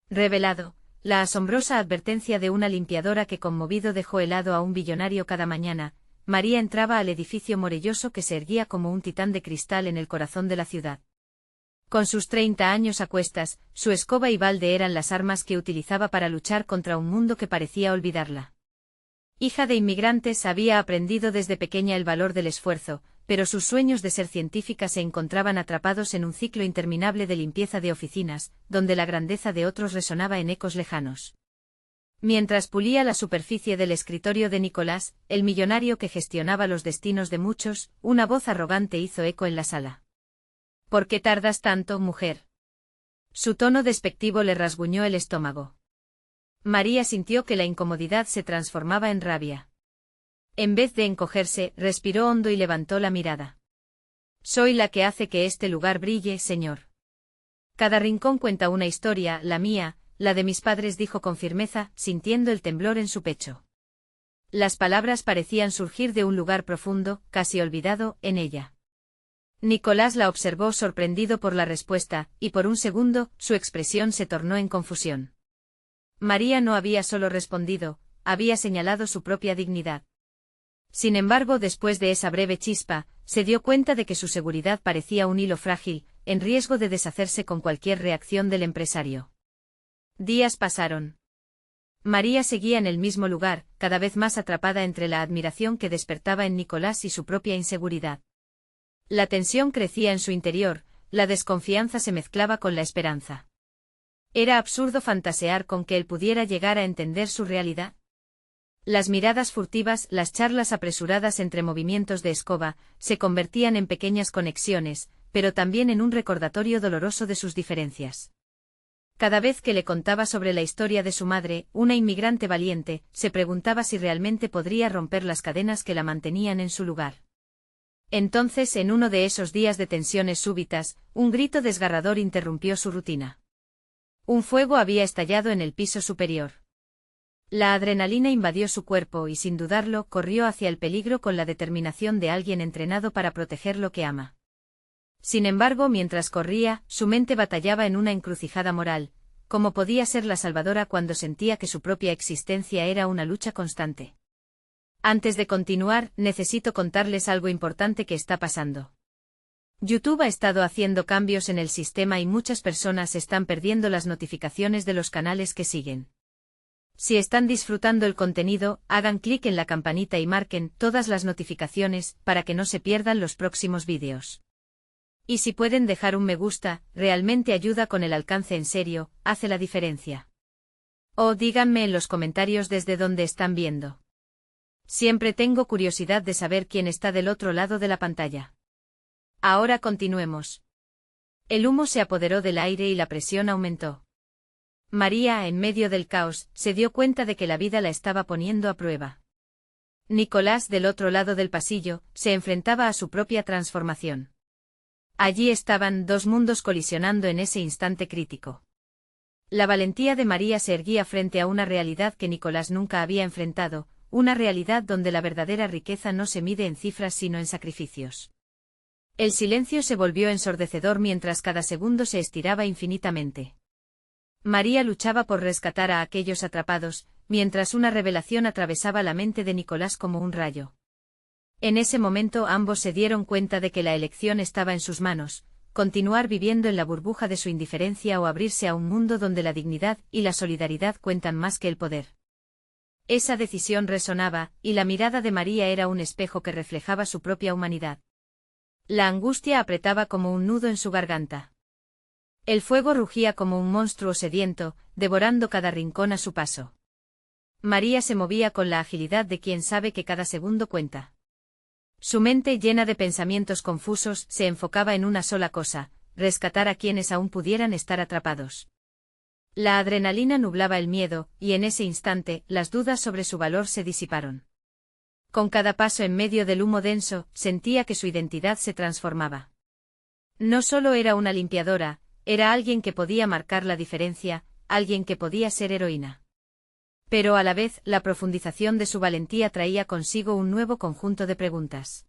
Revelado, la asombrosa advertencia de una limpiadora que conmovido dejó helado a un billonario cada mañana. María entraba al edificio maravilloso que se erguía como un titán de cristal en el corazón de la ciudad. Con sus 30 años a cuestas, su escoba y balde eran las armas que utilizaba para luchar contra un mundo que parecía olvidarla. Hija de inmigrantes, había aprendido desde pequeña el valor del esfuerzo, pero sus sueños de ser científica se encontraban atrapados en un ciclo interminable de limpieza de oficinas, donde la grandeza de otros resonaba en ecos lejanos. Mientras pulía la superficie del escritorio de Nicolás, el millonario que gestionaba los destinos de muchos, una voz arrogante hizo eco en la sala. ¿Por qué tardas tanto, mujer? Su tono despectivo le rasguñó el estómago. María sintió que la incomodidad se transformaba en rabia. En vez de encogerse, respiró hondo y levantó la mirada. Soy la que hace que este lugar brille, señor. Cada rincón cuenta una historia, la mía, la de mis padres, dijo con firmeza, sintiendo el temblor en su pecho. Las palabras parecían surgir de un lugar profundo, casi olvidado, en ella. Nicolás la observó sorprendido por la respuesta, y por un segundo, su expresión se tornó en confusión. María no había solo respondido, había señalado su propia dignidad. Sin embargo, después de esa breve chispa, se dio cuenta de que su seguridad parecía un hilo frágil, en riesgo de deshacerse con cualquier reacción del empresario. Días pasaron. María seguía en el mismo lugar, cada vez más atrapada entre la admiración que despertaba en Nicolás y su propia inseguridad. La tensión crecía en su interior, la desconfianza se mezclaba con la esperanza. ¿Era absurdo fantasear con que él pudiera llegar a entender su realidad? Las miradas furtivas, las charlas apresuradas entre movimientos de escoba, se convertían en pequeñas conexiones, pero también en un recordatorio doloroso de sus diferencias. Cada vez que le contaba sobre la historia de su madre, una inmigrante valiente, se preguntaba si realmente podría romper las cadenas que la mantenían en su lugar. Entonces, en uno de esos días de tensiones súbitas, un grito desgarrador interrumpió su rutina. Un fuego había estallado en el piso superior. La adrenalina invadió su cuerpo y, sin dudarlo, corrió hacia el peligro con la determinación de alguien entrenado para proteger lo que ama. Sin embargo, mientras corría, su mente batallaba en una encrucijada moral. ¿Cómo podía ser la salvadora cuando sentía que su propia existencia era una lucha constante? Antes de continuar, necesito contarles algo importante que está pasando. YouTube ha estado haciendo cambios en el sistema y muchas personas están perdiendo las notificaciones de los canales que siguen. Si están disfrutando el contenido, hagan clic en la campanita y marquen todas las notificaciones para que no se pierdan los próximos vídeos. Y si pueden dejar un me gusta, realmente ayuda con el alcance, en serio, hace la diferencia. O díganme en los comentarios desde dónde están viendo. Siempre tengo curiosidad de saber quién está del otro lado de la pantalla. Ahora continuemos. El humo se apoderó del aire y la presión aumentó. María, en medio del caos, se dio cuenta de que la vida la estaba poniendo a prueba. Nicolás, del otro lado del pasillo, se enfrentaba a su propia transformación. Allí estaban dos mundos colisionando en ese instante crítico. La valentía de María se erguía frente a una realidad que Nicolás nunca había enfrentado, una realidad donde la verdadera riqueza no se mide en cifras sino en sacrificios. El silencio se volvió ensordecedor mientras cada segundo se estiraba infinitamente. María luchaba por rescatar a aquellos atrapados, mientras una revelación atravesaba la mente de Nicolás como un rayo. En ese momento ambos se dieron cuenta de que la elección estaba en sus manos, continuar viviendo en la burbuja de su indiferencia o abrirse a un mundo donde la dignidad y la solidaridad cuentan más que el poder. Esa decisión resonaba, y la mirada de María era un espejo que reflejaba su propia humanidad. La angustia apretaba como un nudo en su garganta. El fuego rugía como un monstruo sediento, devorando cada rincón a su paso. María se movía con la agilidad de quien sabe que cada segundo cuenta. Su mente, llena de pensamientos confusos, se enfocaba en una sola cosa: rescatar a quienes aún pudieran estar atrapados. La adrenalina nublaba el miedo, y en ese instante, las dudas sobre su valor se disiparon. Con cada paso en medio del humo denso, sentía que su identidad se transformaba. No solo era una limpiadora, era alguien que podía marcar la diferencia, alguien que podía ser heroína. Pero a la vez, la profundización de su valentía traía consigo un nuevo conjunto de preguntas.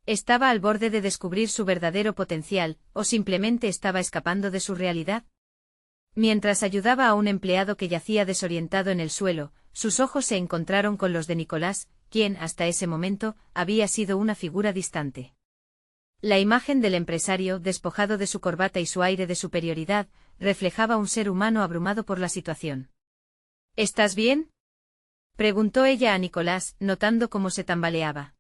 ¿Estaba al borde de descubrir su verdadero potencial, o simplemente estaba escapando de su realidad? Mientras ayudaba a un empleado que yacía desorientado en el suelo, sus ojos se encontraron con los de Nicolás, quien, hasta ese momento, había sido una figura distante. La imagen del empresario, despojado de su corbata y su aire de superioridad, reflejaba un ser humano abrumado por la situación. ¿Estás bien?, preguntó ella a Nicolás, notando cómo se tambaleaba.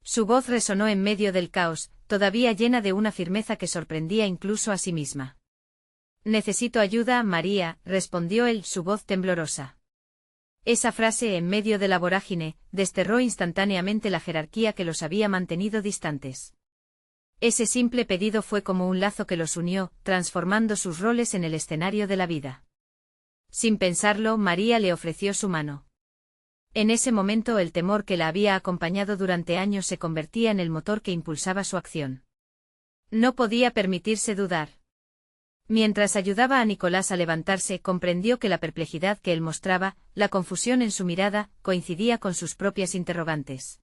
Su voz resonó en medio del caos, todavía llena de una firmeza que sorprendía incluso a sí misma. Necesito ayuda, María, respondió él, su voz temblorosa. Esa frase, en medio de la vorágine, desterró instantáneamente la jerarquía que los había mantenido distantes. Ese simple pedido fue como un lazo que los unió, transformando sus roles en el escenario de la vida. Sin pensarlo, María le ofreció su mano. En ese momento el temor que la había acompañado durante años se convertía en el motor que impulsaba su acción. No podía permitirse dudar. Mientras ayudaba a Nicolás a levantarse, comprendió que la perplejidad que él mostraba, la confusión en su mirada, coincidía con sus propias interrogantes.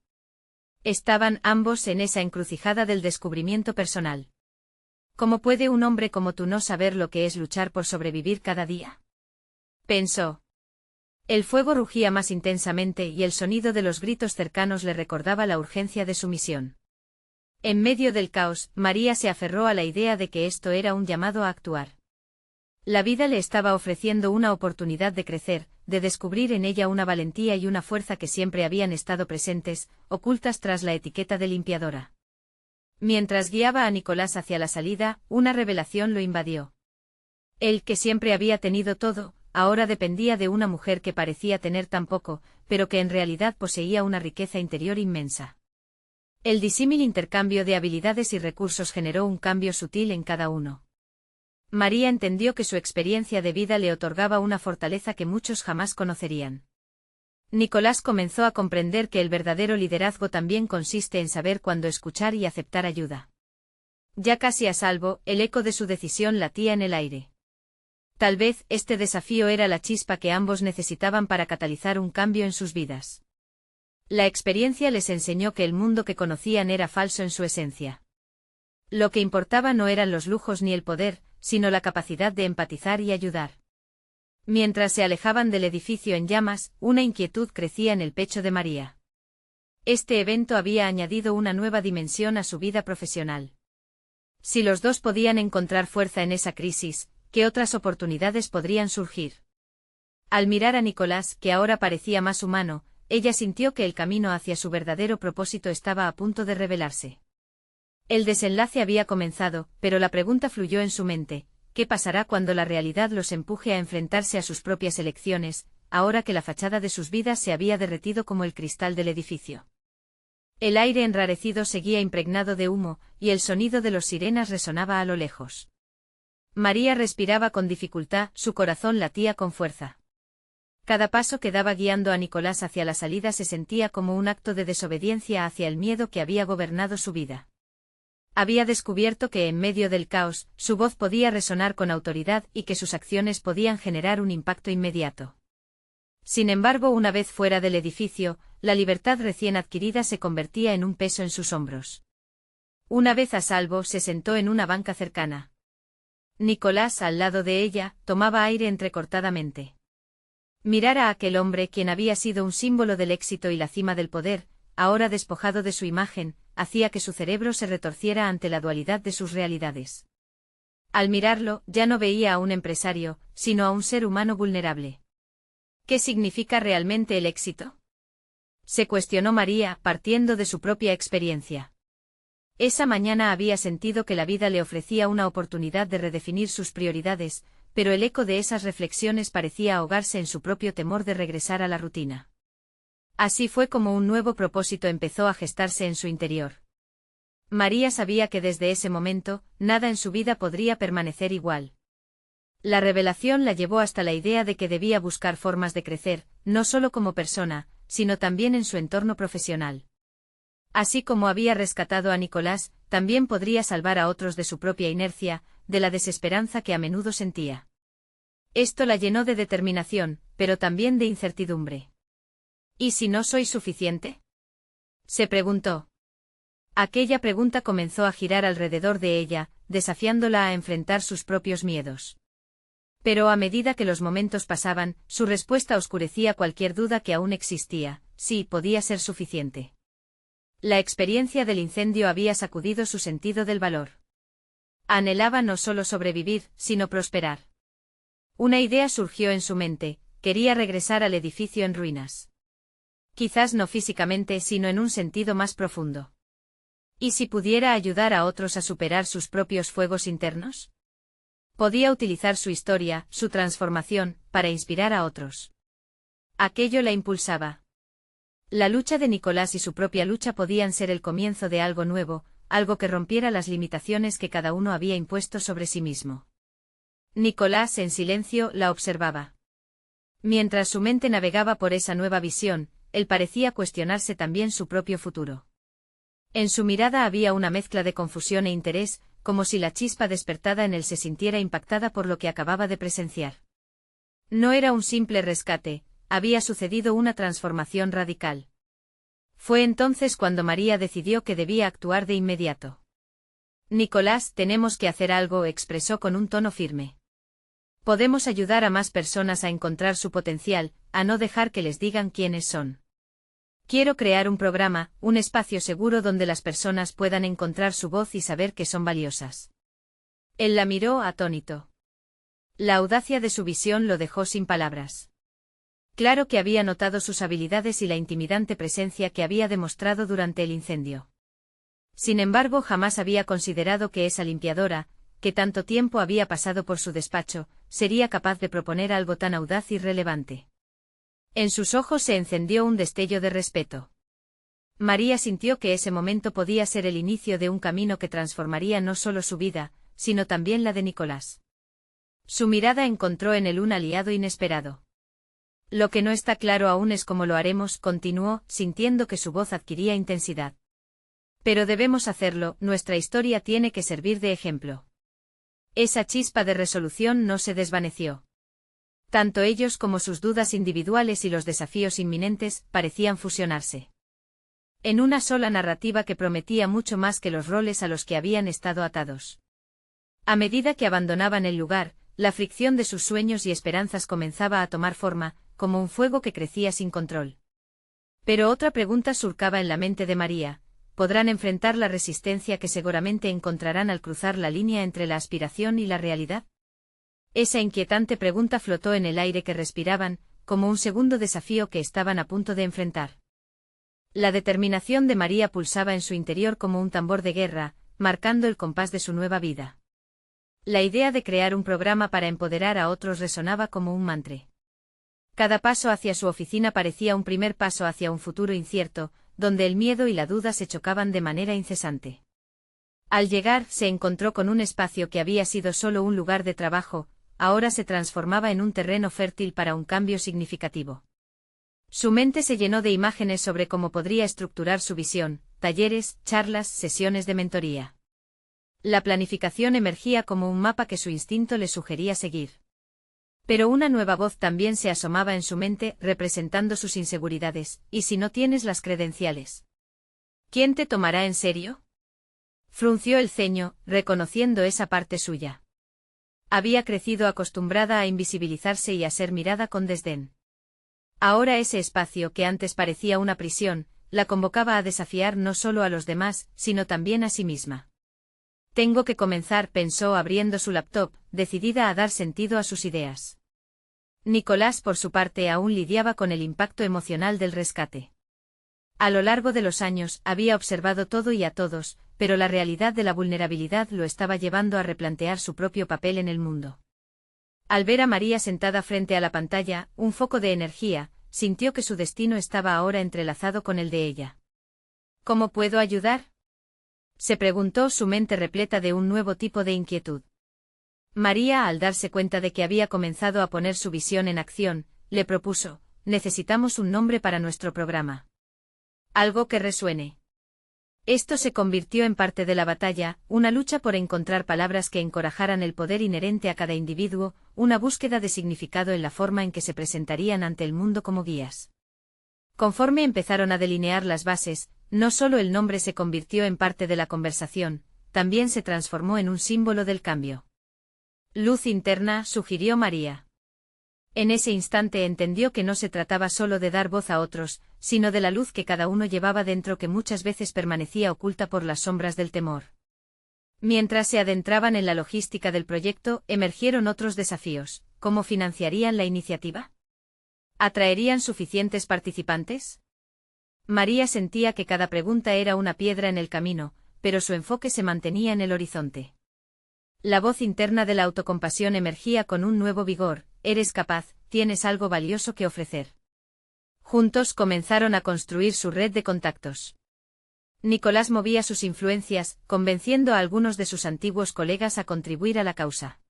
Estaban ambos en esa encrucijada del descubrimiento personal. ¿Cómo puede un hombre como tú no saber lo que es luchar por sobrevivir cada día?, pensó. El fuego rugía más intensamente y el sonido de los gritos cercanos le recordaba la urgencia de su misión. En medio del caos, María se aferró a la idea de que esto era un llamado a actuar. La vida le estaba ofreciendo una oportunidad de crecer, de descubrir en ella una valentía y una fuerza que siempre habían estado presentes, ocultas tras la etiqueta de limpiadora. Mientras guiaba a Nicolás hacia la salida, una revelación lo invadió. Él, que siempre había tenido todo, ahora dependía de una mujer que parecía tener tan poco, pero que en realidad poseía una riqueza interior inmensa. El disímil intercambio de habilidades y recursos generó un cambio sutil en cada uno. María entendió que su experiencia de vida le otorgaba una fortaleza que muchos jamás conocerían. Nicolás comenzó a comprender que el verdadero liderazgo también consiste en saber cuándo escuchar y aceptar ayuda. Ya casi a salvo, el eco de su decisión latía en el aire. Tal vez este desafío era la chispa que ambos necesitaban para catalizar un cambio en sus vidas. La experiencia les enseñó que el mundo que conocían era falso en su esencia. Lo que importaba no eran los lujos ni el poder, sino la capacidad de empatizar y ayudar. Mientras se alejaban del edificio en llamas, una inquietud crecía en el pecho de María. Este evento había añadido una nueva dimensión a su vida profesional. Si los dos podían encontrar fuerza en esa crisis, ¿qué otras oportunidades podrían surgir? Al mirar a Nicolás, que ahora parecía más humano, ella sintió que el camino hacia su verdadero propósito estaba a punto de revelarse. El desenlace había comenzado, pero la pregunta fluyó en su mente: ¿qué pasará cuando la realidad los empuje a enfrentarse a sus propias elecciones, ahora que la fachada de sus vidas se había derretido como el cristal del edificio? El aire enrarecido seguía impregnado de humo, y el sonido de los sirenas resonaba a lo lejos. María respiraba con dificultad, su corazón latía con fuerza. Cada paso que daba guiando a Nicolás hacia la salida se sentía como un acto de desobediencia hacia el miedo que había gobernado su vida. Había descubierto que en medio del caos, su voz podía resonar con autoridad y que sus acciones podían generar un impacto inmediato. Sin embargo, una vez fuera del edificio, la libertad recién adquirida se convertía en un peso en sus hombros. Una vez a salvo, se sentó en una banca cercana. Nicolás, al lado de ella, tomaba aire entrecortadamente. Mirar a aquel hombre, quien había sido un símbolo del éxito y la cima del poder, ahora despojado de su imagen, hacía que su cerebro se retorciera ante la dualidad de sus realidades. Al mirarlo, ya no veía a un empresario, sino a un ser humano vulnerable. ¿Qué significa realmente el éxito?, se cuestionó María, partiendo de su propia experiencia. Esa mañana había sentido que la vida le ofrecía una oportunidad de redefinir sus prioridades, pero el eco de esas reflexiones parecía ahogarse en su propio temor de regresar a la rutina. Así fue como un nuevo propósito empezó a gestarse en su interior. María sabía que desde ese momento, nada en su vida podría permanecer igual. La revelación la llevó hasta la idea de que debía buscar formas de crecer, no solo como persona, sino también en su entorno profesional. Así como había rescatado a Nicolás, también podría salvar a otros de su propia inercia, de la desesperanza que a menudo sentía. Esto la llenó de determinación, pero también de incertidumbre. ¿Y si no soy suficiente?, se preguntó. Aquella pregunta comenzó a girar alrededor de ella, desafiándola a enfrentar sus propios miedos. Pero a medida que los momentos pasaban, su respuesta oscurecía cualquier duda que aún existía. Sí, podía ser suficiente. La experiencia del incendio había sacudido su sentido del valor. Anhelaba no solo sobrevivir, sino prosperar. Una idea surgió en su mente: quería regresar al edificio en ruinas. Quizás no físicamente, sino en un sentido más profundo. ¿Y si pudiera ayudar a otros a superar sus propios fuegos internos? Podía utilizar su historia, su transformación, para inspirar a otros. Aquello la impulsaba. La lucha de Nicolás y su propia lucha podían ser el comienzo de algo nuevo, algo que rompiera las limitaciones que cada uno había impuesto sobre sí mismo. Nicolás, en silencio, la observaba. Mientras su mente navegaba por esa nueva visión, él parecía cuestionarse también su propio futuro. En su mirada había una mezcla de confusión e interés, como si la chispa despertada en él se sintiera impactada por lo que acababa de presenciar. No era un simple rescate, había sucedido una transformación radical. Fue entonces cuando María decidió que debía actuar de inmediato. Nicolás, tenemos que hacer algo, expresó con un tono firme. Podemos ayudar a más personas a encontrar su potencial, a no dejar que les digan quiénes son. Quiero crear un programa, un espacio seguro donde las personas puedan encontrar su voz y saber que son valiosas. Él la miró atónito. La audacia de su visión lo dejó sin palabras. Claro que había notado sus habilidades y la intimidante presencia que había demostrado durante el incendio. Sin embargo, jamás había considerado que esa limpiadora, que tanto tiempo había pasado por su despacho, sería capaz de proponer algo tan audaz y relevante. En sus ojos se encendió un destello de respeto. María sintió que ese momento podía ser el inicio de un camino que transformaría no solo su vida, sino también la de Nicolás. Su mirada encontró en él un aliado inesperado. Lo que no está claro aún es cómo lo haremos, continuó, sintiendo que su voz adquiría intensidad. Pero debemos hacerlo, nuestra historia tiene que servir de ejemplo. Esa chispa de resolución no se desvaneció. Tanto ellos como sus dudas individuales y los desafíos inminentes parecían fusionarse en una sola narrativa que prometía mucho más que los roles a los que habían estado atados. A medida que abandonaban el lugar, la fricción de sus sueños y esperanzas comenzaba a tomar forma, como un fuego que crecía sin control. Pero otra pregunta surcaba en la mente de María: ¿podrán enfrentar la resistencia que seguramente encontrarán al cruzar la línea entre la aspiración y la realidad? Esa inquietante pregunta flotó en el aire que respiraban, como un segundo desafío que estaban a punto de enfrentar. La determinación de María pulsaba en su interior como un tambor de guerra, marcando el compás de su nueva vida. La idea de crear un programa para empoderar a otros resonaba como un mantra. Cada paso hacia su oficina parecía un primer paso hacia un futuro incierto, donde el miedo y la duda se chocaban de manera incesante. Al llegar, se encontró con un espacio que había sido solo un lugar de trabajo, ahora se transformaba en un terreno fértil para un cambio significativo. Su mente se llenó de imágenes sobre cómo podría estructurar su visión: talleres, charlas, sesiones de mentoría. La planificación emergía como un mapa que su instinto le sugería seguir. Pero una nueva voz también se asomaba en su mente, representando sus inseguridades: ¿y si no tienes las credenciales? ¿Quién te tomará en serio? Frunció el ceño, reconociendo esa parte suya. Había crecido acostumbrada a invisibilizarse y a ser mirada con desdén. Ahora ese espacio, que antes parecía una prisión, la convocaba a desafiar no solo a los demás, sino también a sí misma. Tengo que comenzar, pensó abriendo su laptop, decidida a dar sentido a sus ideas. Nicolás, por su parte, aún lidiaba con el impacto emocional del rescate. A lo largo de los años, había observado todo y a todos, pero la realidad de la vulnerabilidad lo estaba llevando a replantear su propio papel en el mundo. Al ver a María sentada frente a la pantalla, un foco de energía, sintió que su destino estaba ahora entrelazado con el de ella. ¿Cómo puedo ayudar?, se preguntó, su mente repleta de un nuevo tipo de inquietud. María, al darse cuenta de que había comenzado a poner su visión en acción, le propuso: necesitamos un nombre para nuestro programa. Algo que resuene. Esto se convirtió en parte de la batalla, una lucha por encontrar palabras que encorajaran el poder inherente a cada individuo, una búsqueda de significado en la forma en que se presentarían ante el mundo como guías. Conforme empezaron a delinear las bases, no solo el nombre se convirtió en parte de la conversación, también se transformó en un símbolo del cambio. Luz interna, sugirió María. En ese instante entendió que no se trataba solo de dar voz a otros, sino de la luz que cada uno llevaba dentro, que muchas veces permanecía oculta por las sombras del temor. Mientras se adentraban en la logística del proyecto, emergieron otros desafíos. ¿Cómo financiarían la iniciativa? ¿Atraerían suficientes participantes? María sentía que cada pregunta era una piedra en el camino, pero su enfoque se mantenía en el horizonte. La voz interna de la autocompasión emergía con un nuevo vigor: eres capaz, tienes algo valioso que ofrecer. Juntos comenzaron a construir su red de contactos. Nicolás movía sus influencias, convenciendo a algunos de sus antiguos colegas a contribuir a la causa.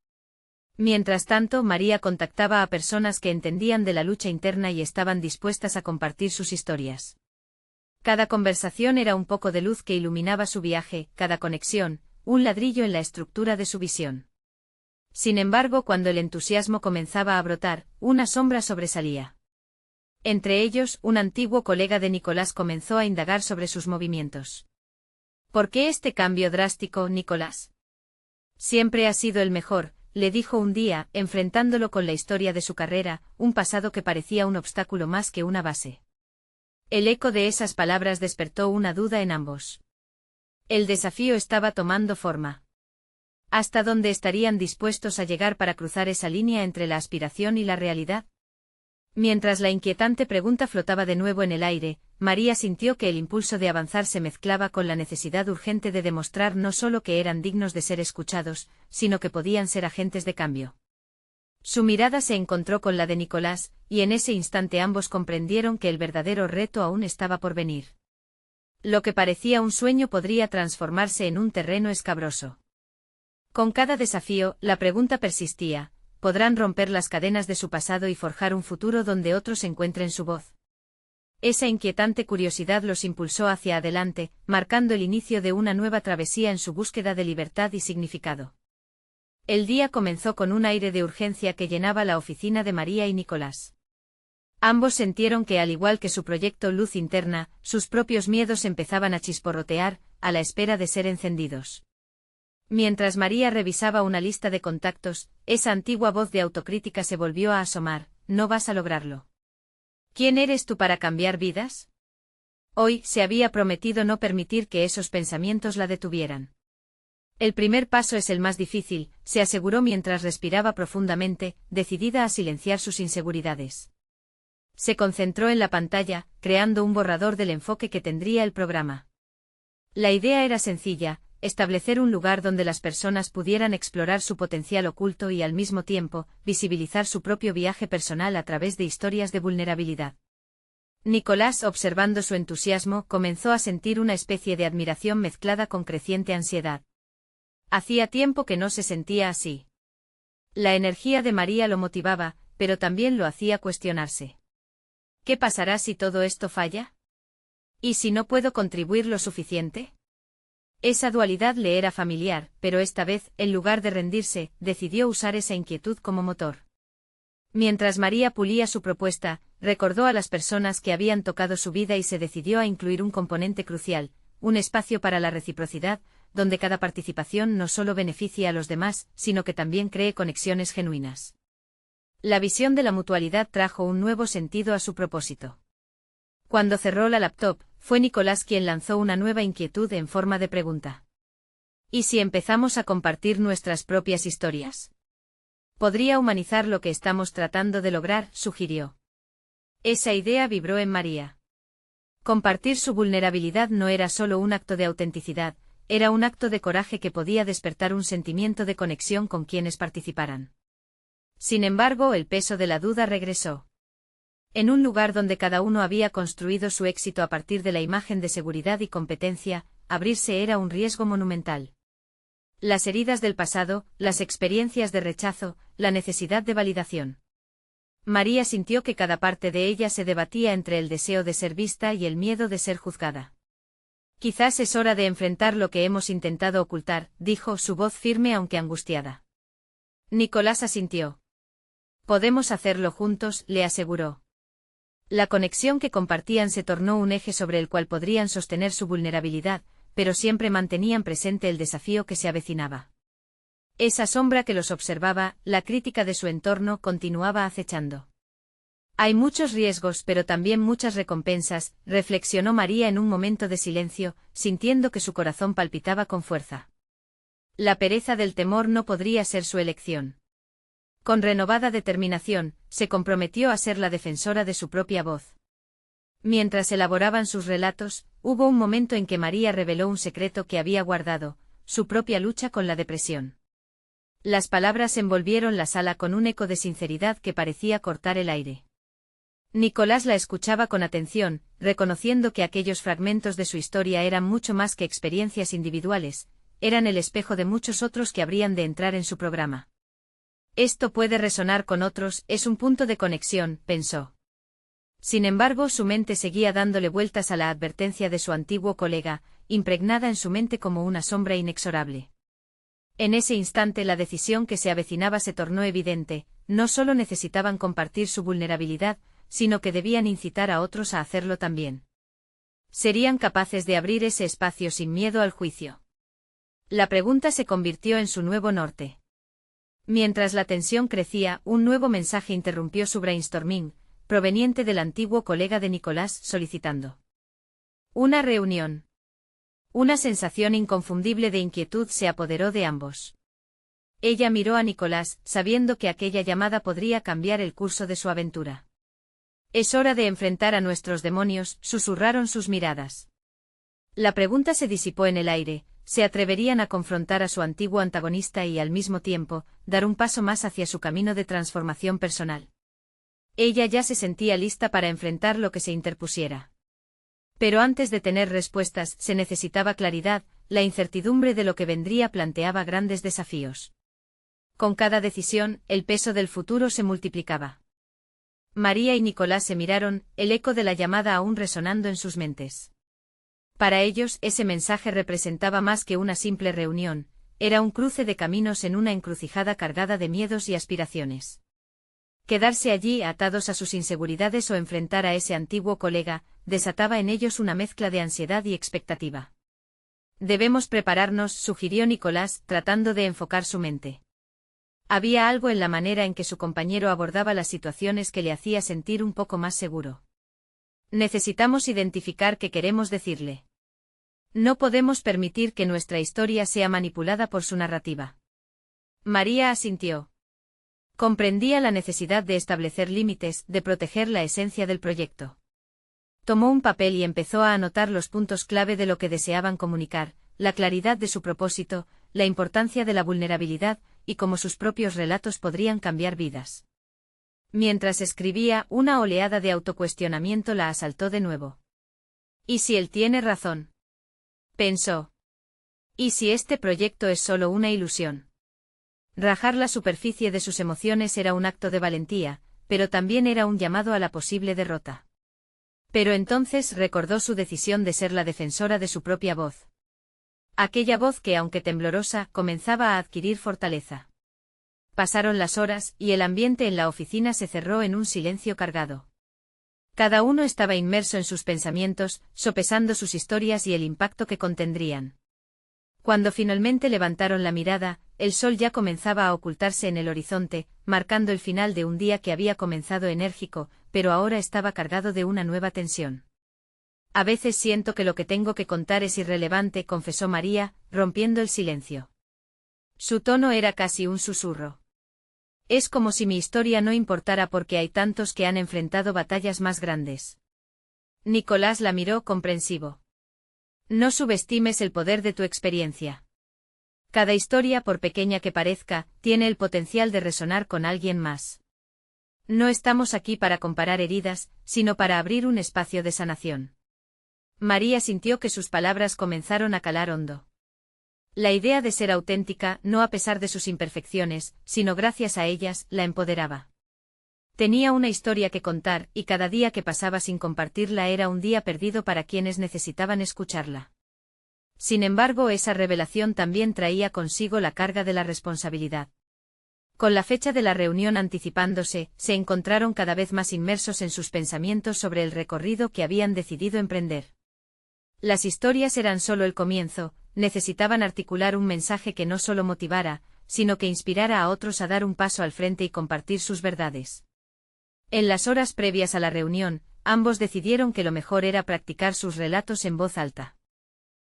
Mientras tanto, María contactaba a personas que entendían de la lucha interna y estaban dispuestas a compartir sus historias. Cada conversación era un poco de luz que iluminaba su viaje, cada conexión, un ladrillo en la estructura de su visión. Sin embargo, cuando el entusiasmo comenzaba a brotar, una sombra sobresalía. Entre ellos, un antiguo colega de Nicolás comenzó a indagar sobre sus movimientos. ¿Por qué este cambio drástico, Nicolás? Siempre ha sido el mejor, le dijo un día, enfrentándolo con la historia de su carrera, un pasado que parecía un obstáculo más que una base. El eco de esas palabras despertó una duda en ambos. El desafío estaba tomando forma. ¿Hasta dónde estarían dispuestos a llegar para cruzar esa línea entre la aspiración y la realidad? Mientras la inquietante pregunta flotaba de nuevo en el aire, María sintió que el impulso de avanzar se mezclaba con la necesidad urgente de demostrar no solo que eran dignos de ser escuchados, sino que podían ser agentes de cambio. Su mirada se encontró con la de Nicolás, y en ese instante ambos comprendieron que el verdadero reto aún estaba por venir. Lo que parecía un sueño podría transformarse en un terreno escabroso. Con cada desafío, la pregunta persistía: ¿podrán romper las cadenas de su pasado y forjar un futuro donde otros encuentren su voz? Esa inquietante curiosidad los impulsó hacia adelante, marcando el inicio de una nueva travesía en su búsqueda de libertad y significado. El día comenzó con un aire de urgencia que llenaba la oficina de María y Nicolás. Ambos sintieron que, al igual que su proyecto Luz Interna, sus propios miedos empezaban a chisporrotear, a la espera de ser encendidos. Mientras María revisaba una lista de contactos, esa antigua voz de autocrítica se volvió a asomar: no vas a lograrlo. ¿Quién eres tú para cambiar vidas? Hoy se había prometido no permitir que esos pensamientos la detuvieran. El primer paso es el más difícil, se aseguró mientras respiraba profundamente, decidida a silenciar sus inseguridades. Se concentró en la pantalla, creando un borrador del enfoque que tendría el programa. La idea era sencilla: establecer un lugar donde las personas pudieran explorar su potencial oculto y al mismo tiempo, visibilizar su propio viaje personal a través de historias de vulnerabilidad. Nicolás, observando su entusiasmo, comenzó a sentir una especie de admiración mezclada con creciente ansiedad. Hacía tiempo que no se sentía así. La energía de María lo motivaba, pero también lo hacía cuestionarse. ¿Qué pasará si todo esto falla? ¿Y si no puedo contribuir lo suficiente? Esa dualidad le era familiar, pero esta vez, en lugar de rendirse, decidió usar esa inquietud como motor. Mientras María pulía su propuesta, recordó a las personas que habían tocado su vida y se decidió a incluir un componente crucial: un espacio para la reciprocidad, donde cada participación no solo beneficie a los demás, sino que también cree conexiones genuinas. La visión de la mutualidad trajo un nuevo sentido a su propósito. Cuando cerró la laptop, fue Nicolás quien lanzó una nueva inquietud en forma de pregunta. ¿Y si empezamos a compartir nuestras propias historias? Podría humanizar lo que estamos tratando de lograr, sugirió. Esa idea vibró en María. Compartir su vulnerabilidad no era solo un acto de autenticidad, era un acto de coraje que podía despertar un sentimiento de conexión con quienes participaran. Sin embargo, el peso de la duda regresó. En un lugar donde cada uno había construido su éxito a partir de la imagen de seguridad y competencia, abrirse era un riesgo monumental. Las heridas del pasado, las experiencias de rechazo, la necesidad de validación. María sintió que cada parte de ella se debatía entre el deseo de ser vista y el miedo de ser juzgada. Quizás es hora de enfrentar lo que hemos intentado ocultar, dijo, su voz firme aunque angustiada. Nicolás asintió. Podemos hacerlo juntos, le aseguró. La conexión que compartían se tornó un eje sobre el cual podrían sostener su vulnerabilidad, pero siempre mantenían presente el desafío que se avecinaba. Esa sombra que los observaba, la crítica de su entorno, continuaba acechando. Hay muchos riesgos pero también muchas recompensas, reflexionó María en un momento de silencio, sintiendo que su corazón palpitaba con fuerza. La pereza del temor no podría ser su elección. Con renovada determinación, se comprometió a ser la defensora de su propia voz. Mientras elaboraban sus relatos, hubo un momento en que María reveló un secreto que había guardado, su propia lucha con la depresión. Las palabras envolvieron la sala con un eco de sinceridad que parecía cortar el aire. Nicolás la escuchaba con atención, reconociendo que aquellos fragmentos de su historia eran mucho más que experiencias individuales, eran el espejo de muchos otros que habrían de entrar en su programa. Esto puede resonar con otros, es un punto de conexión, pensó. Sin embargo, su mente seguía dándole vueltas a la advertencia de su antiguo colega, impregnada en su mente como una sombra inexorable. En ese instante la decisión que se avecinaba se tornó evidente, no solo necesitaban compartir su vulnerabilidad, sino que debían incitar a otros a hacerlo también. Serían capaces de abrir ese espacio sin miedo al juicio. La pregunta se convirtió en su nuevo norte. Mientras la tensión crecía, un nuevo mensaje interrumpió su brainstorming, proveniente del antiguo colega de Nicolás, solicitando una reunión. Una sensación inconfundible de inquietud se apoderó de ambos. Ella miró a Nicolás, sabiendo que aquella llamada podría cambiar el curso de su aventura. Es hora de enfrentar a nuestros demonios, susurraron sus miradas. La pregunta se disipó en el aire, ¿se atreverían a confrontar a su antiguo antagonista y al mismo tiempo, dar un paso más hacia su camino de transformación personal? Ella ya se sentía lista para enfrentar lo que se interpusiera. Pero antes de tener respuestas, se necesitaba claridad, la incertidumbre de lo que vendría planteaba grandes desafíos. Con cada decisión, el peso del futuro se multiplicaba. María y Nicolás se miraron, el eco de la llamada aún resonando en sus mentes. Para ellos, ese mensaje representaba más que una simple reunión, era un cruce de caminos en una encrucijada cargada de miedos y aspiraciones. Quedarse allí atados a sus inseguridades o enfrentar a ese antiguo colega, desataba en ellos una mezcla de ansiedad y expectativa. Debemos prepararnos, sugirió Nicolás, tratando de enfocar su mente. Había algo en la manera en que su compañero abordaba las situaciones que le hacía sentir un poco más seguro. Necesitamos identificar qué queremos decirle. No podemos permitir que nuestra historia sea manipulada por su narrativa. María asintió. Comprendía la necesidad de establecer límites, de proteger la esencia del proyecto. Tomó un papel y empezó a anotar los puntos clave de lo que deseaban comunicar, la claridad de su propósito, la importancia de la vulnerabilidad, y cómo sus propios relatos podrían cambiar vidas. Mientras escribía, una oleada de autocuestionamiento la asaltó de nuevo. ¿Y si él tiene razón? Pensó. ¿Y si este proyecto es solo una ilusión? Rajar la superficie de sus emociones era un acto de valentía, pero también era un llamado a la posible derrota. Pero entonces recordó su decisión de ser la defensora de su propia voz. Aquella voz que, aunque temblorosa, comenzaba a adquirir fortaleza. Pasaron las horas, y el ambiente en la oficina se cerró en un silencio cargado. Cada uno estaba inmerso en sus pensamientos, sopesando sus historias y el impacto que contendrían. Cuando finalmente levantaron la mirada, el sol ya comenzaba a ocultarse en el horizonte, marcando el final de un día que había comenzado enérgico, pero ahora estaba cargado de una nueva tensión. A veces siento que lo que tengo que contar es irrelevante, confesó María, rompiendo el silencio. Su tono era casi un susurro. Es como si mi historia no importara porque hay tantos que han enfrentado batallas más grandes. Nicolás la miró comprensivo. No subestimes el poder de tu experiencia. Cada historia, por pequeña que parezca, tiene el potencial de resonar con alguien más. No estamos aquí para comparar heridas, sino para abrir un espacio de sanación. María sintió que sus palabras comenzaron a calar hondo. La idea de ser auténtica, no a pesar de sus imperfecciones, sino gracias a ellas, la empoderaba. Tenía una historia que contar, y cada día que pasaba sin compartirla era un día perdido para quienes necesitaban escucharla. Sin embargo, esa revelación también traía consigo la carga de la responsabilidad. Con la fecha de la reunión anticipándose, se encontraron cada vez más inmersos en sus pensamientos sobre el recorrido que habían decidido emprender. Las historias eran solo el comienzo, necesitaban articular un mensaje que no solo motivara, sino que inspirara a otros a dar un paso al frente y compartir sus verdades. En las horas previas a la reunión, ambos decidieron que lo mejor era practicar sus relatos en voz alta.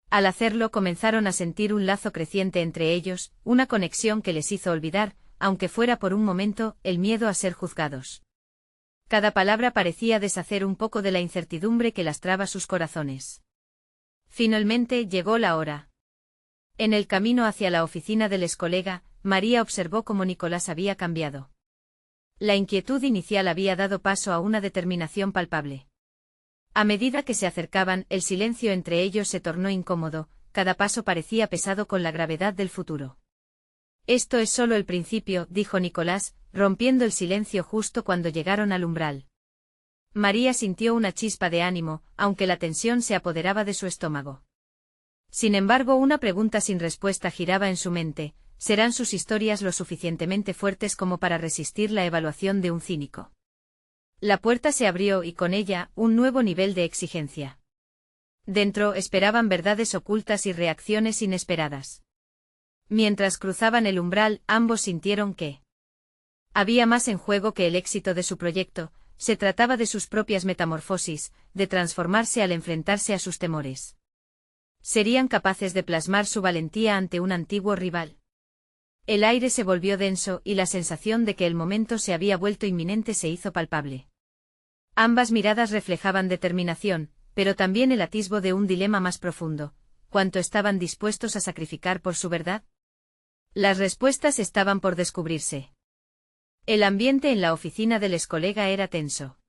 Al hacerlo comenzaron a sentir un lazo creciente entre ellos, una conexión que les hizo olvidar, aunque fuera por un momento, el miedo a ser juzgados. Cada palabra parecía deshacer un poco de la incertidumbre que lastraba sus corazones. Finalmente llegó la hora. En el camino hacia la oficina del excolega, María observó cómo Nicolás había cambiado. La inquietud inicial había dado paso a una determinación palpable. A medida que se acercaban, el silencio entre ellos se tornó incómodo, cada paso parecía pesado con la gravedad del futuro. Esto es solo el principio, dijo Nicolás, rompiendo el silencio justo cuando llegaron al umbral. María sintió una chispa de ánimo, aunque la tensión se apoderaba de su estómago. Sin embargo, una pregunta sin respuesta giraba en su mente: ¿serán sus historias lo suficientemente fuertes como para resistir la evaluación de un cínico? La puerta se abrió y con ella, un nuevo nivel de exigencia. Dentro esperaban verdades ocultas y reacciones inesperadas. Mientras cruzaban el umbral, ambos sintieron que había más en juego que el éxito de su proyecto. Se trataba de sus propias metamorfosis, de transformarse al enfrentarse a sus temores. ¿Serían capaces de plasmar su valentía ante un antiguo rival? El aire se volvió denso y la sensación de que el momento se había vuelto inminente se hizo palpable. Ambas miradas reflejaban determinación, pero también el atisbo de un dilema más profundo: ¿cuánto estaban dispuestos a sacrificar por su verdad? Las respuestas estaban por descubrirse. El ambiente en la oficina del excolega era tenso.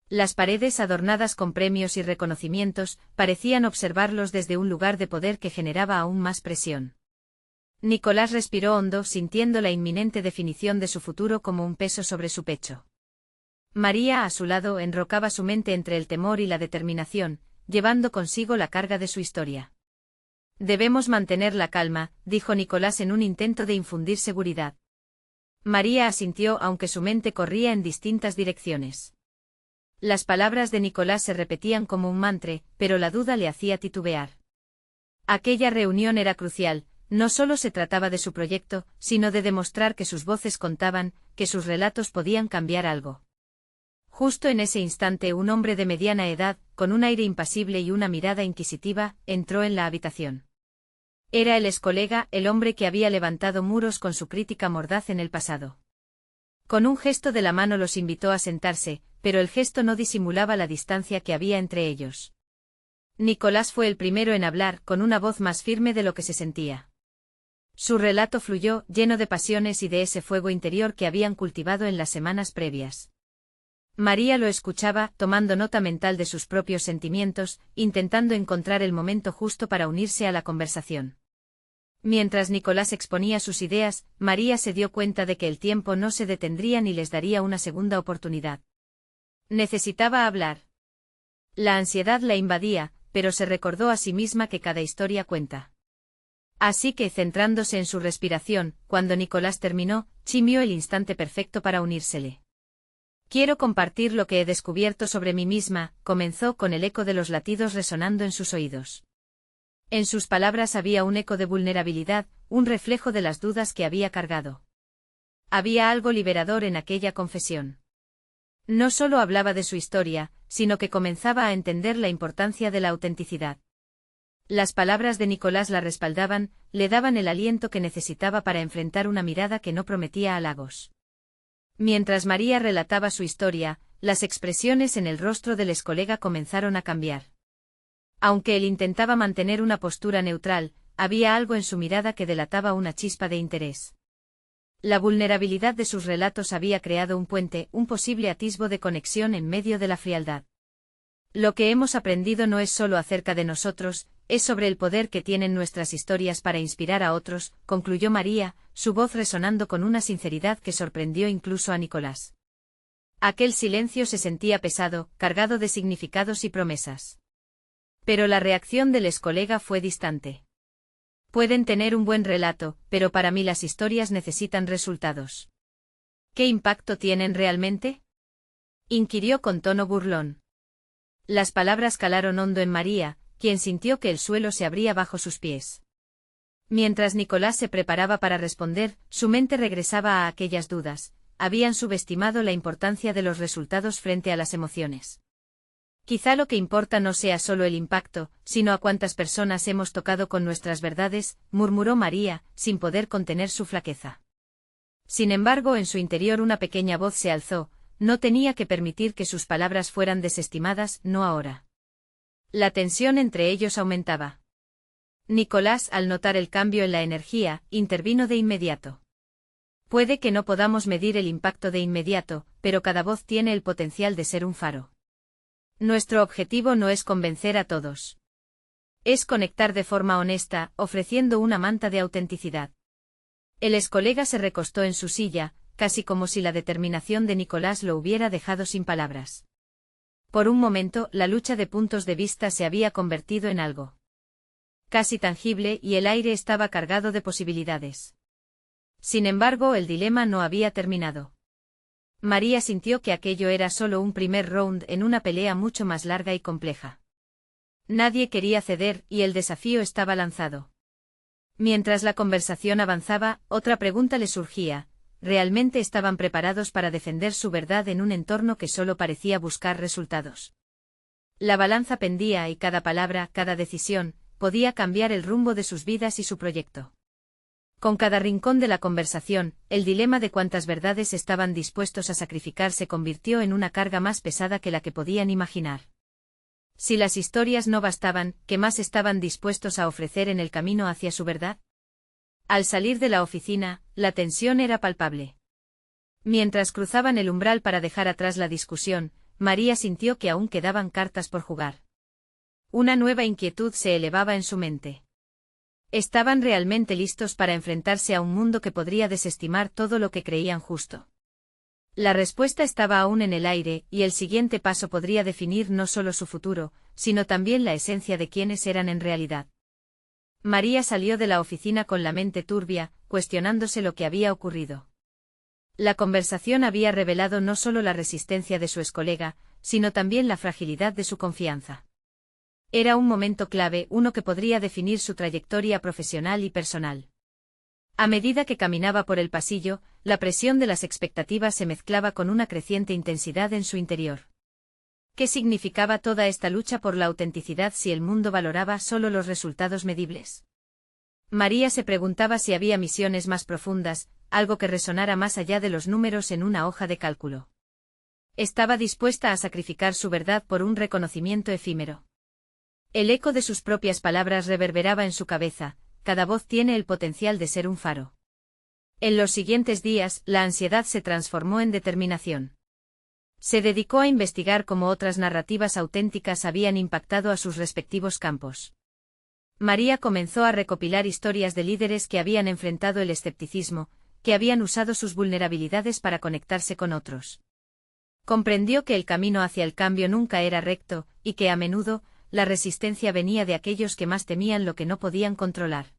Las paredes adornadas con premios y reconocimientos parecían observarlos desde un lugar de poder que generaba aún más presión. Nicolás respiró hondo, sintiendo la inminente definición de su futuro como un peso sobre su pecho. María, a su lado, enrocaba su mente entre el temor y la determinación, llevando consigo la carga de su historia. Debemos mantener la calma, dijo Nicolás en un intento de infundir seguridad. María asintió, aunque su mente corría en distintas direcciones. Las palabras de Nicolás se repetían como un mantra, pero la duda le hacía titubear. Aquella reunión era crucial. No solo se trataba de su proyecto, sino de demostrar que sus voces contaban, que sus relatos podían cambiar algo. Justo en ese instante, un hombre de mediana edad, con un aire impasible y una mirada inquisitiva, entró en la habitación. Era el excolega, el hombre que había levantado muros con su crítica mordaz en el pasado. Con un gesto de la mano los invitó a sentarse, pero el gesto no disimulaba la distancia que había entre ellos. Nicolás fue el primero en hablar, con una voz más firme de lo que se sentía. Su relato fluyó, lleno de pasiones y de ese fuego interior que habían cultivado en las semanas previas. María lo escuchaba, tomando nota mental de sus propios sentimientos, intentando encontrar el momento justo para unirse a la conversación. Mientras Nicolás exponía sus ideas, María se dio cuenta de que el tiempo no se detendría ni les daría una segunda oportunidad. Necesitaba hablar. La ansiedad la invadía, pero se recordó a sí misma que cada historia cuenta. Así que, centrándose en su respiración, cuando Nicolás terminó, gimió el instante perfecto para unírsele. Quiero compartir lo que he descubierto sobre mí misma, comenzó, con el eco de los latidos resonando en sus oídos. En sus palabras había un eco de vulnerabilidad, un reflejo de las dudas que había cargado. Había algo liberador en aquella confesión. No solo hablaba de su historia, sino que comenzaba a entender la importancia de la autenticidad. Las palabras de Nicolás la respaldaban, le daban el aliento que necesitaba para enfrentar una mirada que no prometía halagos. Mientras María relataba su historia, las expresiones en el rostro del excolega comenzaron a cambiar. Aunque él intentaba mantener una postura neutral, había algo en su mirada que delataba una chispa de interés. La vulnerabilidad de sus relatos había creado un puente, un posible atisbo de conexión en medio de la frialdad. Lo que hemos aprendido no es solo acerca de nosotros, es sobre el poder que tienen nuestras historias para inspirar a otros, concluyó María, su voz resonando con una sinceridad que sorprendió incluso a Nicolás. Aquel silencio se sentía pesado, cargado de significados y promesas. Pero la reacción del excolega fue distante. Pueden tener un buen relato, pero para mí las historias necesitan resultados. ¿Qué impacto tienen realmente?, inquirió con tono burlón. Las palabras calaron hondo en María, quien sintió que el suelo se abría bajo sus pies. Mientras Nicolás se preparaba para responder, su mente regresaba a aquellas dudas. Habían subestimado la importancia de los resultados frente a las emociones. Quizá lo que importa no sea solo el impacto, sino a cuántas personas hemos tocado con nuestras verdades, murmuró María, sin poder contener su flaqueza. Sin embargo, en su interior una pequeña voz se alzó, no tenía que permitir que sus palabras fueran desestimadas, no ahora. La tensión entre ellos aumentaba. Nicolás, al notar el cambio en la energía, intervino de inmediato. Puede que no podamos medir el impacto de inmediato, pero cada voz tiene el potencial de ser un faro. Nuestro objetivo no es convencer a todos. Es conectar de forma honesta, ofreciendo una manta de autenticidad. El excolega se recostó en su silla, casi como si la determinación de Nicolás lo hubiera dejado sin palabras. Por un momento, la lucha de puntos de vista se había convertido en algo casi tangible y el aire estaba cargado de posibilidades. Sin embargo, el dilema no había terminado. María sintió que aquello era solo un primer round en una pelea mucho más larga y compleja. Nadie quería ceder y el desafío estaba lanzado. Mientras la conversación avanzaba, otra pregunta le surgía: ¿realmente estaban preparados para defender su verdad en un entorno que solo parecía buscar resultados? La balanza pendía y cada palabra, cada decisión, podía cambiar el rumbo de sus vidas y su proyecto. Con cada rincón de la conversación, el dilema de cuántas verdades estaban dispuestos a sacrificar se convirtió en una carga más pesada que la que podían imaginar. Si las historias no bastaban, ¿qué más estaban dispuestos a ofrecer en el camino hacia su verdad? Al salir de la oficina, la tensión era palpable. Mientras cruzaban el umbral para dejar atrás la discusión, María sintió que aún quedaban cartas por jugar. Una nueva inquietud se elevaba en su mente. ¿Estaban realmente listos para enfrentarse a un mundo que podría desestimar todo lo que creían justo? La respuesta estaba aún en el aire, y el siguiente paso podría definir no solo su futuro, sino también la esencia de quiénes eran en realidad. María salió de la oficina con la mente turbia, cuestionándose lo que había ocurrido. La conversación había revelado no solo la resistencia de su excolega, sino también la fragilidad de su confianza. Era un momento clave, uno que podría definir su trayectoria profesional y personal. A medida que caminaba por el pasillo, la presión de las expectativas se mezclaba con una creciente intensidad en su interior. ¿Qué significaba toda esta lucha por la autenticidad si el mundo valoraba solo los resultados medibles? María se preguntaba si había misiones más profundas, algo que resonara más allá de los números en una hoja de cálculo. Estaba dispuesta a sacrificar su verdad por un reconocimiento efímero. El eco de sus propias palabras reverberaba en su cabeza: cada voz tiene el potencial de ser un faro. En los siguientes días, la ansiedad se transformó en determinación. Se dedicó a investigar cómo otras narrativas auténticas habían impactado a sus respectivos campos. María comenzó a recopilar historias de líderes que habían enfrentado el escepticismo, que habían usado sus vulnerabilidades para conectarse con otros. Comprendió que el camino hacia el cambio nunca era recto, y que a menudo, la resistencia venía de aquellos que más temían lo que no podían controlar.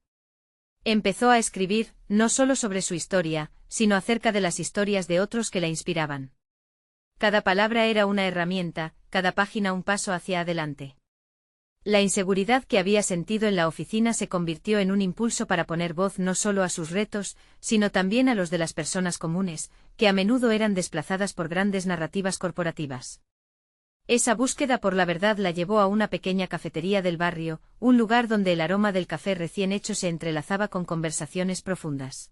Empezó a escribir, no solo sobre su historia, sino acerca de las historias de otros que la inspiraban. Cada palabra era una herramienta, cada página un paso hacia adelante. La inseguridad que había sentido en la oficina se convirtió en un impulso para poner voz no solo a sus retos, sino también a los de las personas comunes, que a menudo eran desplazadas por grandes narrativas corporativas. Esa búsqueda por la verdad la llevó a una pequeña cafetería del barrio, un lugar donde el aroma del café recién hecho se entrelazaba con conversaciones profundas.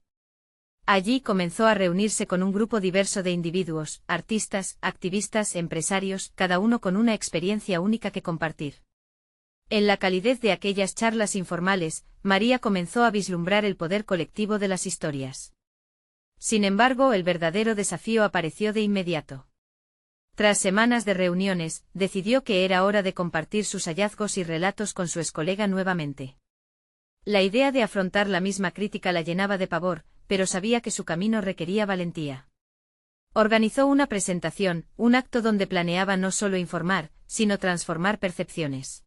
Allí comenzó a reunirse con un grupo diverso de individuos, artistas, activistas, empresarios, cada uno con una experiencia única que compartir. En la calidez de aquellas charlas informales, María comenzó a vislumbrar el poder colectivo de las historias. Sin embargo, el verdadero desafío apareció de inmediato. Tras semanas de reuniones, decidió que era hora de compartir sus hallazgos y relatos con su excolega nuevamente. La idea de afrontar la misma crítica la llenaba de pavor, pero sabía que su camino requería valentía. Organizó una presentación, un acto donde planeaba no solo informar, sino transformar percepciones.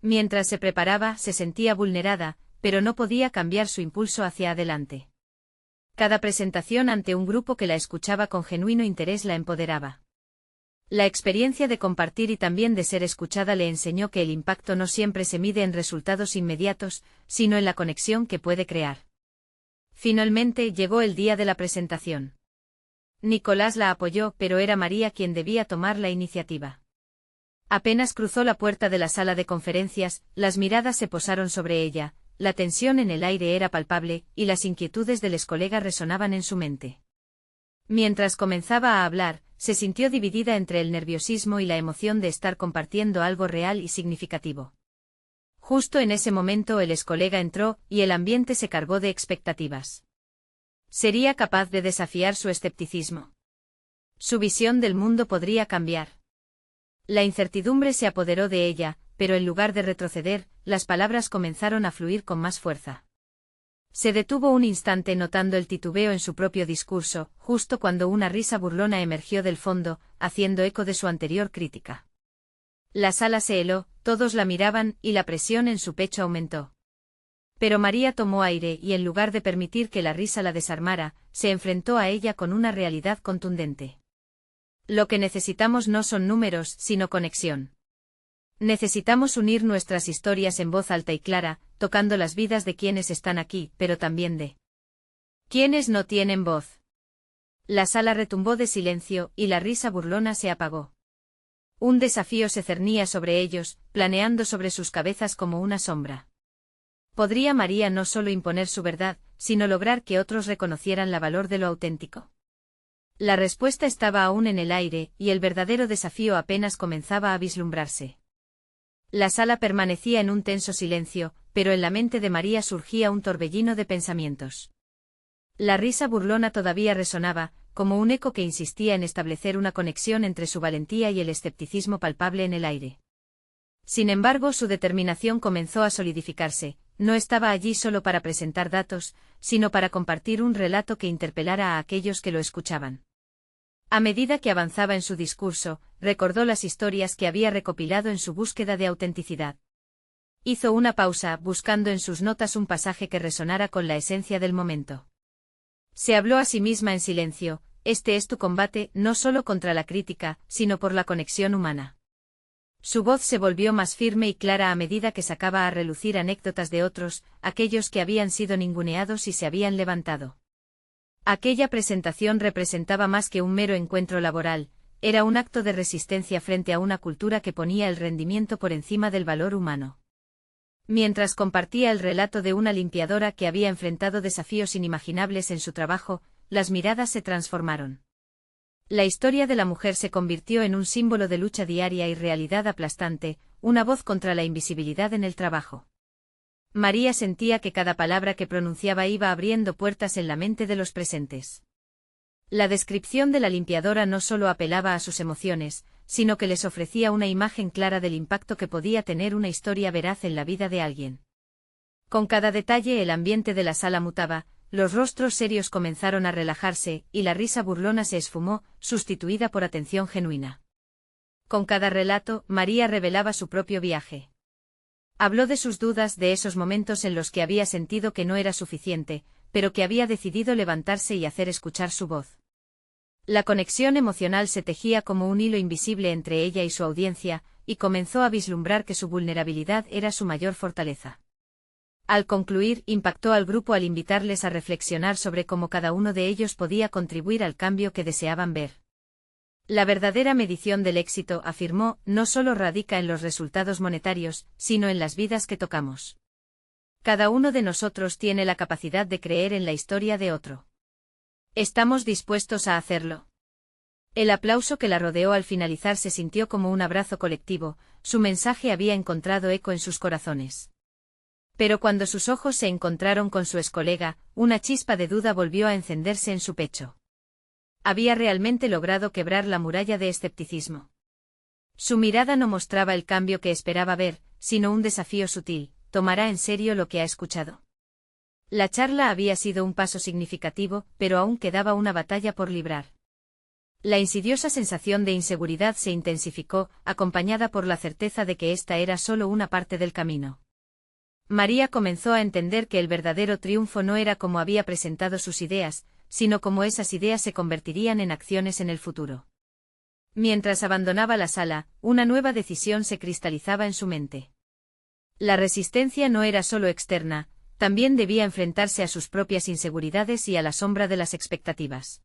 Mientras se preparaba, se sentía vulnerada, pero no podía cambiar su impulso hacia adelante. Cada presentación ante un grupo que la escuchaba con genuino interés la empoderaba. La experiencia de compartir y también de ser escuchada le enseñó que el impacto no siempre se mide en resultados inmediatos, sino en la conexión que puede crear. Finalmente llegó el día de la presentación. Nicolás la apoyó, pero era María quien debía tomar la iniciativa. Apenas cruzó la puerta de la sala de conferencias, las miradas se posaron sobre ella, la tensión en el aire era palpable, y las inquietudes del excolega resonaban en su mente. Mientras comenzaba a hablar, se sintió dividida entre el nerviosismo y la emoción de estar compartiendo algo real y significativo. Justo en ese momento el excolega entró, y el ambiente se cargó de expectativas. ¿Sería capaz de desafiar su escepticismo? Su visión del mundo podría cambiar. La incertidumbre se apoderó de ella, pero en lugar de retroceder, las palabras comenzaron a fluir con más fuerza. Se detuvo un instante notando el titubeo en su propio discurso, justo cuando una risa burlona emergió del fondo, haciendo eco de su anterior crítica. La sala se heló, todos la miraban, y la presión en su pecho aumentó. Pero María tomó aire y en lugar de permitir que la risa la desarmara, se enfrentó a ella con una realidad contundente. Lo que necesitamos no son números, sino conexión. Necesitamos unir nuestras historias en voz alta y clara, tocando las vidas de quienes están aquí, pero también de quienes no tienen voz. La sala retumbó de silencio, y la risa burlona se apagó. Un desafío se cernía sobre ellos, planeando sobre sus cabezas como una sombra. ¿Podría María no solo imponer su verdad, sino lograr que otros reconocieran la valor de lo auténtico? La respuesta estaba aún en el aire, y el verdadero desafío apenas comenzaba a vislumbrarse. La sala permanecía en un tenso silencio, pero en la mente de María surgía un torbellino de pensamientos. La risa burlona todavía resonaba, como un eco que insistía en establecer una conexión entre su valentía y el escepticismo palpable en el aire. Sin embargo, su determinación comenzó a solidificarse, no estaba allí solo para presentar datos, sino para compartir un relato que interpelara a aquellos que lo escuchaban. A medida que avanzaba en su discurso, recordó las historias que había recopilado en su búsqueda de autenticidad. Hizo una pausa, buscando en sus notas un pasaje que resonara con la esencia del momento. Se habló a sí misma en silencio: este es tu combate, no solo contra la crítica, sino por la conexión humana. Su voz se volvió más firme y clara a medida que sacaba a relucir anécdotas de otros, aquellos que habían sido ninguneados y se habían levantado. Aquella presentación representaba más que un mero encuentro laboral, era un acto de resistencia frente a una cultura que ponía el rendimiento por encima del valor humano. Mientras compartía el relato de una limpiadora que había enfrentado desafíos inimaginables en su trabajo, las miradas se transformaron. La historia de la mujer se convirtió en un símbolo de lucha diaria y realidad aplastante, una voz contra la invisibilidad en el trabajo. María sentía que cada palabra que pronunciaba iba abriendo puertas en la mente de los presentes. La descripción de la limpiadora no solo apelaba a sus emociones, sino que les ofrecía una imagen clara del impacto que podía tener una historia veraz en la vida de alguien. Con cada detalle el ambiente de la sala mutaba, los rostros serios comenzaron a relajarse, y la risa burlona se esfumó, sustituida por atención genuina. Con cada relato, María revelaba su propio viaje. Habló de sus dudas, de esos momentos en los que había sentido que no era suficiente, pero que había decidido levantarse y hacer escuchar su voz. La conexión emocional se tejía como un hilo invisible entre ella y su audiencia, y comenzó a vislumbrar que su vulnerabilidad era su mayor fortaleza. Al concluir, impactó al grupo al invitarles a reflexionar sobre cómo cada uno de ellos podía contribuir al cambio que deseaban ver. La verdadera medición del éxito, afirmó, no solo radica en los resultados monetarios, sino en las vidas que tocamos. Cada uno de nosotros tiene la capacidad de creer en la historia de otro. ¿Estamos dispuestos a hacerlo? El aplauso que la rodeó al finalizar se sintió como un abrazo colectivo, su mensaje había encontrado eco en sus corazones. Pero cuando sus ojos se encontraron con su excolega, una chispa de duda volvió a encenderse en su pecho. Había realmente logrado quebrar la muralla de escepticismo. Su mirada no mostraba el cambio que esperaba ver, sino un desafío sutil: ¿tomará en serio lo que ha escuchado? La charla había sido un paso significativo, pero aún quedaba una batalla por librar. La insidiosa sensación de inseguridad se intensificó, acompañada por la certeza de que esta era solo una parte del camino. María comenzó a entender que el verdadero triunfo no era cómo había presentado sus ideas, sino cómo esas ideas se convertirían en acciones en el futuro. Mientras abandonaba la sala, una nueva decisión se cristalizaba en su mente. La resistencia no era solo externa, también debía enfrentarse a sus propias inseguridades y a la sombra de las expectativas.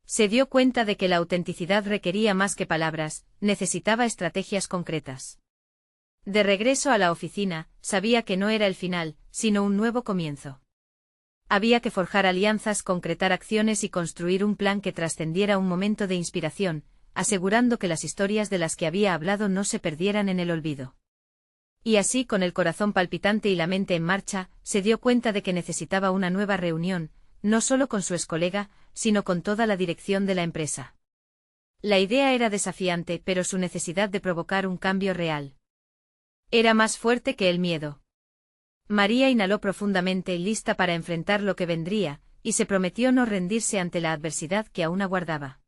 Se dio cuenta de que la autenticidad requería más que palabras, necesitaba estrategias concretas. De regreso a la oficina, sabía que no era el final, sino un nuevo comienzo. Había que forjar alianzas, concretar acciones y construir un plan que trascendiera un momento de inspiración, asegurando que las historias de las que había hablado no se perdieran en el olvido. Y así, con el corazón palpitante y la mente en marcha, se dio cuenta de que necesitaba una nueva reunión, no solo con su excolega, sino con toda la dirección de la empresa. La idea era desafiante, pero su necesidad de provocar un cambio real era más fuerte que el miedo. María inhaló profundamente, lista para enfrentar lo que vendría, y se prometió no rendirse ante la adversidad que aún aguardaba.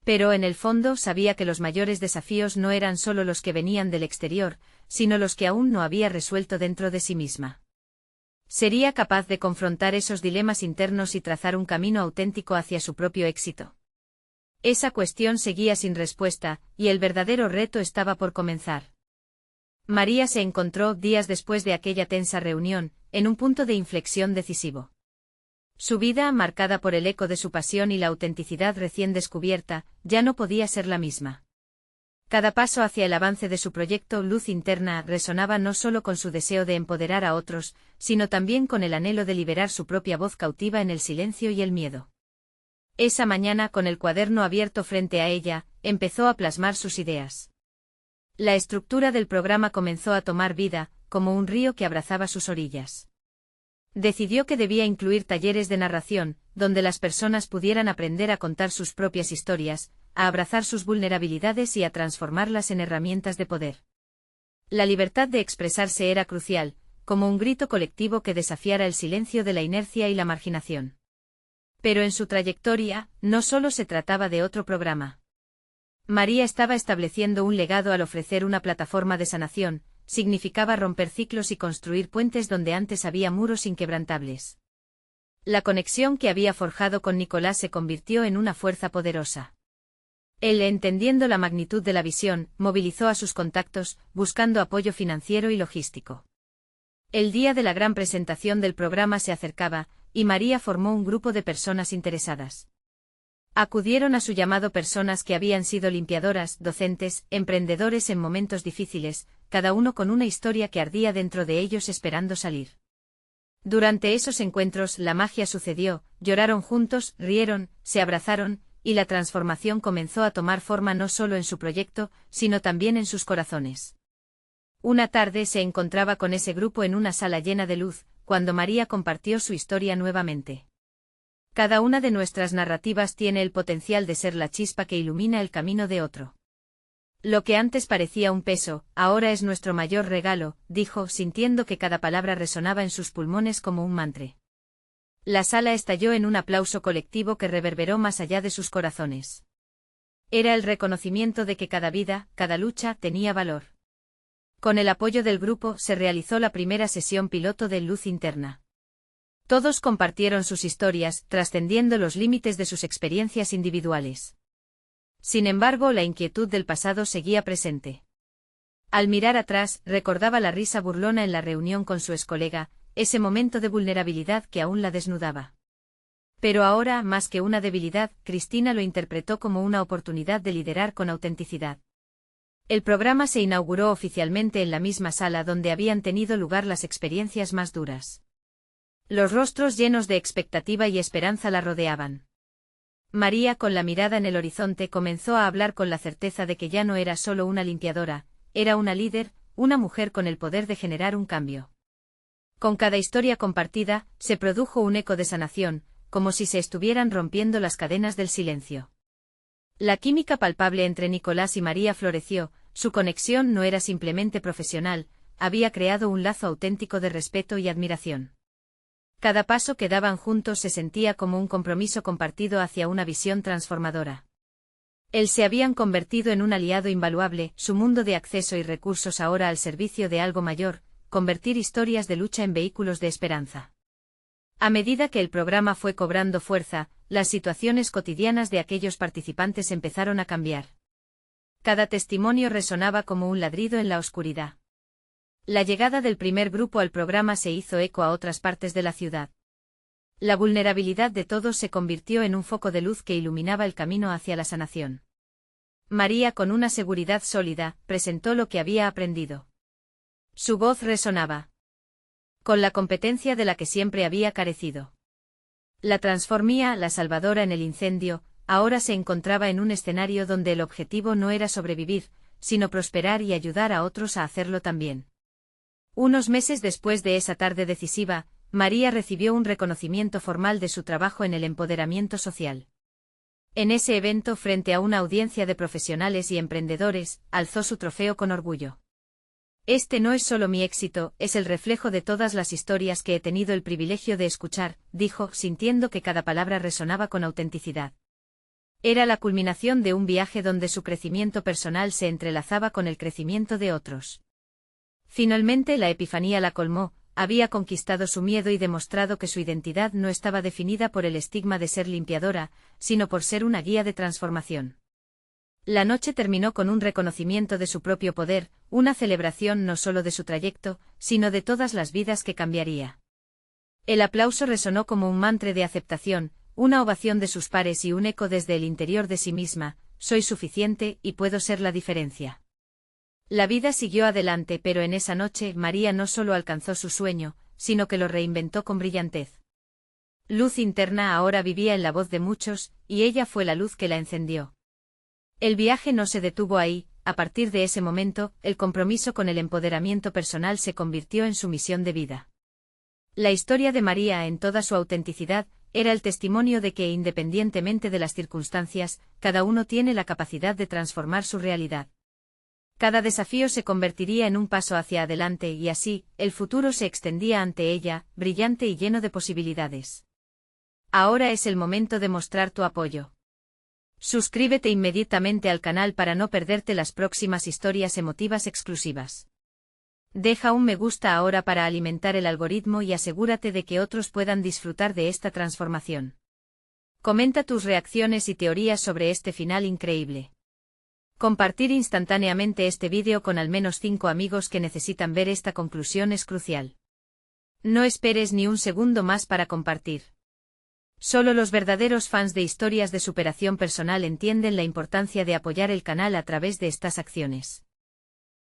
Pero en el fondo sabía que los mayores desafíos no eran solo los que venían del exterior, sino los que aún no había resuelto dentro de sí misma. ¿Sería capaz de confrontar esos dilemas internos y trazar un camino auténtico hacia su propio éxito? Esa cuestión seguía sin respuesta, y el verdadero reto estaba por comenzar. María se encontró, días después de aquella tensa reunión, en un punto de inflexión decisivo. Su vida, marcada por el eco de su pasión y la autenticidad recién descubierta, ya no podía ser la misma. Cada paso hacia el avance de su proyecto Luz Interna resonaba no solo con su deseo de empoderar a otros, sino también con el anhelo de liberar su propia voz cautiva en el silencio y el miedo. Esa mañana, con el cuaderno abierto frente a ella, empezó a plasmar sus ideas. La estructura del programa comenzó a tomar vida, como un río que abrazaba sus orillas. Decidió que debía incluir talleres de narración, donde las personas pudieran aprender a contar sus propias historias, a abrazar sus vulnerabilidades y a transformarlas en herramientas de poder. La libertad de expresarse era crucial, como un grito colectivo que desafiara el silencio de la inercia y la marginación. Pero en su trayectoria, no solo se trataba de otro programa. María estaba estableciendo un legado al ofrecer una plataforma de sanación, significaba romper ciclos y construir puentes donde antes había muros inquebrantables. La conexión que había forjado con Nicolás se convirtió en una fuerza poderosa. Él, entendiendo la magnitud de la visión, movilizó a sus contactos, buscando apoyo financiero y logístico. El día de la gran presentación del programa se acercaba, y María formó un grupo de personas interesadas. Acudieron a su llamado personas que habían sido limpiadoras, docentes, emprendedores en momentos difíciles, cada uno con una historia que ardía dentro de ellos esperando salir. Durante esos encuentros la magia sucedió, lloraron juntos, rieron, se abrazaron, y la transformación comenzó a tomar forma no solo en su proyecto, sino también en sus corazones. Una tarde se encontraba con ese grupo en una sala llena de luz, cuando María compartió su historia nuevamente. Cada una de nuestras narrativas tiene el potencial de ser la chispa que ilumina el camino de otro. Lo que antes parecía un peso, ahora es nuestro mayor regalo, dijo, sintiendo que cada palabra resonaba en sus pulmones como un mantra. La sala estalló en un aplauso colectivo que reverberó más allá de sus corazones. Era el reconocimiento de que cada vida, cada lucha, tenía valor. Con el apoyo del grupo se realizó la primera sesión piloto de Luz Interna. Todos compartieron sus historias, trascendiendo los límites de sus experiencias individuales. Sin embargo, la inquietud del pasado seguía presente. Al mirar atrás, recordaba la risa burlona en la reunión con su excolega, ese momento de vulnerabilidad que aún la desnudaba. Pero ahora, más que una debilidad, Cristina lo interpretó como una oportunidad de liderar con autenticidad. El programa se inauguró oficialmente en la misma sala donde habían tenido lugar las experiencias más duras. Los rostros llenos de expectativa y esperanza la rodeaban. María, con la mirada en el horizonte, comenzó a hablar con la certeza de que ya no era solo una limpiadora, era una líder, una mujer con el poder de generar un cambio. Con cada historia compartida, se produjo un eco de sanación, como si se estuvieran rompiendo las cadenas del silencio. La química palpable entre Nicolás y María floreció, su conexión no era simplemente profesional, había creado un lazo auténtico de respeto y admiración. Cada paso que daban juntos se sentía como un compromiso compartido hacia una visión transformadora. Él se habían convertido en un aliado invaluable, su mundo de acceso y recursos ahora al servicio de algo mayor, convertir historias de lucha en vehículos de esperanza. A medida que el programa fue cobrando fuerza, las situaciones cotidianas de aquellos participantes empezaron a cambiar. Cada testimonio resonaba como un ladrido en la oscuridad. La llegada del primer grupo al programa se hizo eco a otras partes de la ciudad. La vulnerabilidad de todos se convirtió en un foco de luz que iluminaba el camino hacia la sanación. María, con una seguridad sólida, presentó lo que había aprendido. Su voz resonaba con la competencia de la que siempre había carecido. La transformía, la salvadora en el incendio, ahora se encontraba en un escenario donde el objetivo no era sobrevivir, sino prosperar y ayudar a otros a hacerlo también. Unos meses después de esa tarde decisiva, María recibió un reconocimiento formal de su trabajo en el empoderamiento social. En ese evento, frente a una audiencia de profesionales y emprendedores, alzó su trofeo con orgullo. Este no es solo mi éxito, es el reflejo de todas las historias que he tenido el privilegio de escuchar, dijo, sintiendo que cada palabra resonaba con autenticidad. Era la culminación de un viaje donde su crecimiento personal se entrelazaba con el crecimiento de otros. Finalmente la epifanía la colmó, había conquistado su miedo y demostrado que su identidad no estaba definida por el estigma de ser limpiadora, sino por ser una guía de transformación. La noche terminó con un reconocimiento de su propio poder, una celebración no solo de su trayecto, sino de todas las vidas que cambiaría. El aplauso resonó como un mantra de aceptación, una ovación de sus pares y un eco desde el interior de sí misma: soy suficiente y puedo ser la diferencia. La vida siguió adelante, pero en esa noche María no solo alcanzó su sueño, sino que lo reinventó con brillantez. Luz interna ahora vivía en la voz de muchos, y ella fue la luz que la encendió. El viaje no se detuvo ahí, a partir de ese momento, el compromiso con el empoderamiento personal se convirtió en su misión de vida. La historia de María, en toda su autenticidad, era el testimonio de que, independientemente de las circunstancias, cada uno tiene la capacidad de transformar su realidad. Cada desafío se convertiría en un paso hacia adelante y así, el futuro se extendía ante ella, brillante y lleno de posibilidades. Ahora es el momento de mostrar tu apoyo. Suscríbete inmediatamente al canal para no perderte las próximas historias emotivas exclusivas. Deja un me gusta ahora para alimentar el algoritmo y asegúrate de que otros puedan disfrutar de esta transformación. Comenta tus reacciones y teorías sobre este final increíble. Compartir instantáneamente este vídeo con al menos 5 amigos que necesitan ver esta conclusión es crucial. No esperes ni un segundo más para compartir. Solo los verdaderos fans de historias de superación personal entienden la importancia de apoyar el canal a través de estas acciones.